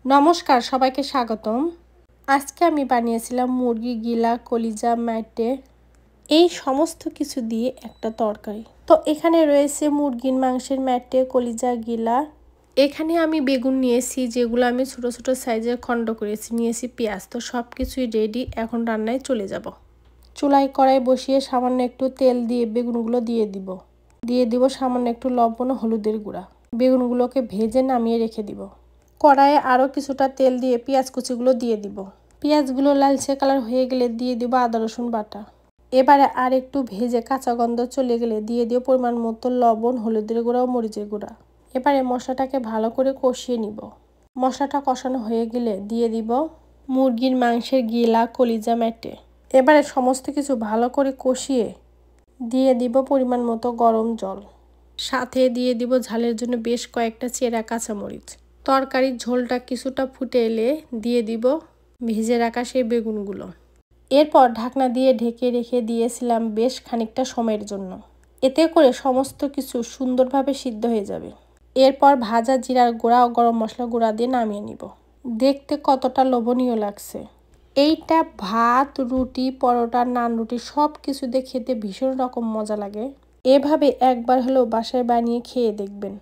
নমস্কার, সবাইকে স্বাগতম। আজকে আমি বানিয়েছিলাম মুরগি গিলা, কলিজা, ম্যাটে এই সমস্ত কিছু দিয়ে একটা তরকারি। তো এখানে রয়েছে মুরগির মাংসের ম্যাটে, কলিজা, গিলা। এখানে আমি বেগুন নিয়েছি, যেগুলো আমি ছোট ছোট সাইজের খণ্ড করেছি। নিয়েছি পেঁয়াজ। তো সব কিছুই রেডি, এখন রান্নায় চলে যাব। চুলায় কড়াই বসিয়ে সামান্য একটু তেল দিয়ে বেগুনগুলো দিয়ে দিব সামান্য একটু লবণ ও হলুদের গুঁড়া। বেগুনগুলোকে ভেজে নামিয়ে রেখে দিব। কড়াইয়ে আরও কিছুটা তেল দিয়ে পেঁয়াজ কুচিগুলো দিয়ে দিব। পেঁয়াজগুলো লালচে কালার হয়ে গেলে দিয়ে দিব আদা রসুন বাটা। এবারে আর একটু ভেজে কাঁচা গন্ধ চলে গেলে দিয়ে দিও পরিমাণ মতো লবণ, হলুদের গুঁড়া ও মরিচের গুঁড়া। এবারে মশলাটাকে ভালো করে কষিয়ে নিব। মশলাটা কষানো হয়ে গেলে দিয়ে দিব মুরগির মাংসের গিলা, কলিজা, ম্যাটে। এবারে সমস্ত কিছু ভালো করে কষিয়ে দিয়ে দিব পরিমাণ মতো গরম জল। সাথে দিয়ে দিব ঝালের জন্য বেশ কয়েকটা চেরা কাঁচামরিচ। তরকারির ঝোলটা কিছুটা ফুটে এলে দিয়ে দিব ভেজে রাখা সেই বেগুনগুলো। এরপর ঢাকনা দিয়ে ঢেকে রেখে দিয়েছিলাম বেশ খানিকটা সময়ের জন্য। এতে করে সমস্ত কিছু সুন্দরভাবে সিদ্ধ হয়ে যাবে। এরপর ভাজা জিরার গুঁড়া ও গরম মশলা গুঁড়া দিয়ে নামিয়ে নিব। দেখতে কতটা লোভনীয় লাগছে। এইটা ভাত, রুটি, পরোটা, নান, রুটি সব কিছু দিয়ে খেতে ভীষণ রকম মজা লাগে। এভাবে একবার হলেও বাসায় বানিয়ে খেয়ে দেখবেন।